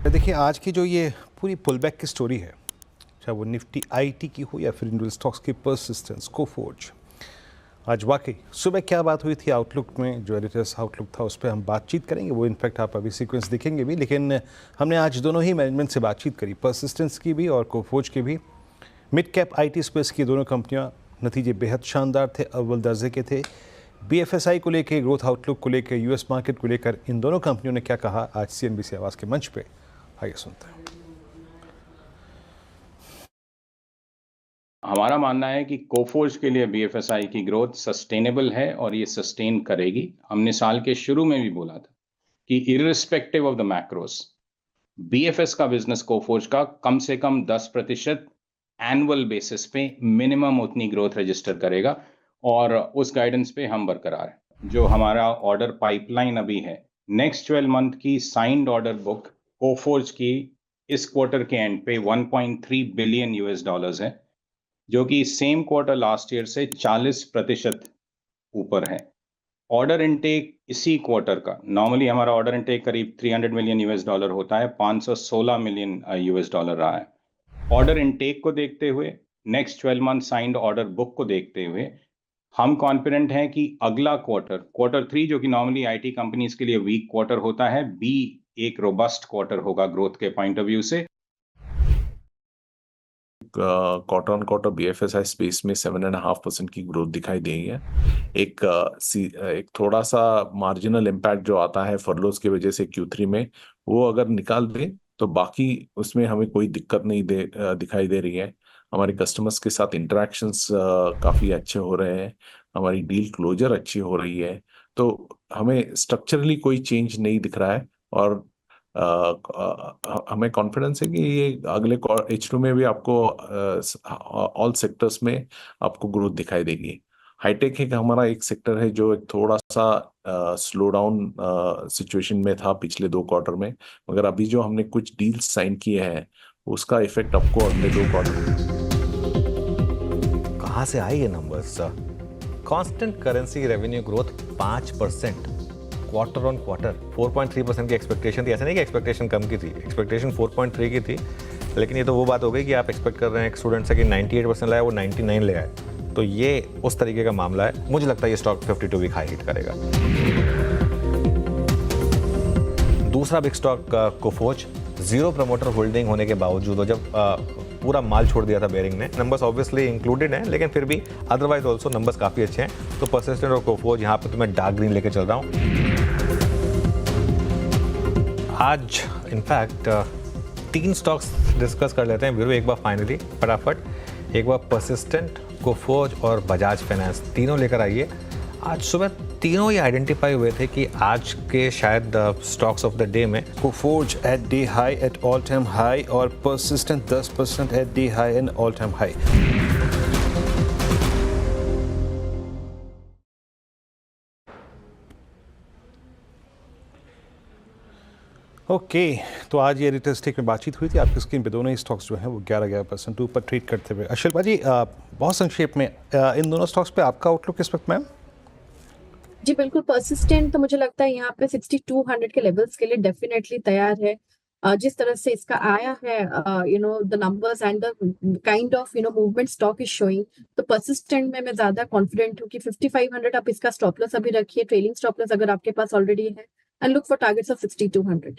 देखिए आज की जो ये पूरी पुल बैक की स्टोरी है, चाहे वो निफ्टी आईटी की हो या फिर इंडियन स्टॉक्स की परसिस्टेंस, कोफोर्ज, आज वाकई सुबह क्या बात हुई थी आउटलुक में, जो एडिटर्स आउटलुक था उस पर हम बातचीत करेंगे। वो इनफैक्ट आप अभी सीक्वेंस देखेंगे भी, लेकिन हमने आज दोनों ही मैनेजमेंट से बातचीत करी, परसिस्टेंस की भी और कोफोर्ज की भी। मिड कैप आईटी स्पेस की दोनों कंपनियां, नतीजे बेहद शानदार थे, अव्वल दर्जे के थे। बीएफएसआई को लेकर, ग्रोथ आउटलुक को लेकर, यूएस मार्केट को लेकर इन दोनों कंपनियों ने क्या कहा आज सीएनबीसी आवाज़ के मंच पे, आइए सुनते हैं। हमारा मानना है कि कोफोर्ज के लिए बीएफएसआई की ग्रोथ सस्टेनेबल है और ये सस्टेन करेगी। हमने साल के शुरू में भी बोला था कि irrespective of the macros, BFS का बिजनेस कोफोर्ज का कम से कम 10% एनुअल बेसिस पे मिनिमम उतनी ग्रोथ रजिस्टर करेगा और उस गाइडेंस पे हम बरकरार हैं। जो हमारा ऑर्डर पाइपलाइन अभी है, नेक्स्ट 12 मंथ की साइंड ऑर्डर बुक कोफोर्ज की इस क्वार्टर के एंड पे 1.3 बिलियन यूएस डॉलर्स है, जो कि सेम क्वार्टर लास्ट ईयर से 40% ऊपर है। ऑर्डर इनटेक इसी क्वार्टर का, नॉर्मली हमारा ऑर्डर इनटेक करीब 300 मिलियन यूएस डॉलर होता है, 516 मिलियन यूएस डॉलर रहा है। ऑर्डर इनटेक को देखते हुए, next 12 month signed order book को देखते हुए, हम कॉन्फिडेंट हैं कि अगला क्वार्टर 3, जो कि नॉर्मली आईटी कंपनीज के लिए वीक क्वार्टर होता है, बी एक रोबस्ट क्वार्टर होगा ग्रोथ के पॉइंट ऑफ व्यू से। Quarter on quarter BFSI space में 7.5% की ग्रोथ दिखाई दी है। एक थोड़ा सा मार्जिनल इम्पैक्ट जो आता है फरलोज की वजह से Q3 में, वो अगर निकाल दें तो बाकी उसमें हमें कोई दिक्कत नहीं दिखाई दे रही है। हमारे कस्टमर्स के साथ इंटरेक्शंस काफ़ी अच्छे हो रहे हैं, हमारी डील क्लोजर अच्छी हो रही है, तो हमें स्ट्रक्चरली कोई चेंज नहीं दिख रहा है। और हमें कॉन्फिडेंस है कि ये अगले H2 में भी आपको ऑल सेक्टर्स में आपको ग्रोथ दिखाई देगी। हाईटेक एक हमारा एक सेक्टर है जो एक थोड़ा सा स्लो डाउन सिचुएशन में था पिछले 2 क्वार्टर में, मगर अभी जो हमने कुछ डील्स साइन किए हैं उसका इफेक्ट आपको अगले 2 क्वार्टर। कहाँ से आई ये numbers? Constant currency revenue growth 5%, quarter on quarter. 4.3% की एक्सपेक्टेशन थी, ऐसा नहीं कि एक्सपेक्टेशन कम की थी, एक्सपेक्टेशन 4.3 की थी, लेकिन ये तो वो बात हो गई कि आप एक्सपेक्ट कर रहे हैं एक स्टूडेंट से कि 98% लाया, वो 99 ले आए, तो ये उस तरीके का मामला है। मुझे लगता है ये स्टॉक 52 वीक हाई हिट करेगा। दूसरा big stock Coforge, zero promoter holding होने के बावजूद, और जब पूरा माल छोड़ दिया था बेरिंग ने, नंबर्स ऑब्वियसली इंक्लूडेड हैं, लेकिन फिर भी अदरवाइज ऑल्सो नंबर्स काफ़ी अच्छे हैं। तो परसिस्टेंट और कोफोर्ज यहाँ पे तो मैं डार्क ग्रीन लेके चल रहा हूँ। आज इनफैक्ट 3 स्टॉक्स डिस्कस कर लेते हैं वीरू एक बार फाइनली फटाफट। एक बार परसिस्टेंट, कोफोर्ज और बजाज फाइनेंस, तीनों लेकर आइए। आज सुबह तीनों ही आइडेंटिफाई हुए थे कि आज के शायद स्टॉक्स ऑफ द डे में Coforge at day high at all time high और Persistent 10% at day high and all time high. Okay, तो आज ये एडिटर्स टेक में बातचीत हुई थी। आपकी स्क्रीन पे दोनों ही स्टॉक्स जो हैं वो 11% ऊपर ट्रेड करते हुए। अशिल्पा जी, बहुत संक्षेप में इन दोनों स्टॉक्स पे आपका आउटलुक किस वक्त मैम? जी बिल्कुल, परसिस्टेंट तो मुझे लगता है यहाँ पे 6200 के लेवल्स के लिए डेफिनेटली तैयार है। जिस तरह से इसका आया है, the numbers and the kind of movement stock is showing, तो परसिस्टेंट में मैं ज्यादा कॉन्फिडेंट हूँ कि 5500 आप इसका स्टॉप लॉस अभी रखिए, ट्रेलिंग स्टॉप लॉस अगर आपके पास ऑलरेडी है, and look for targets of 6200।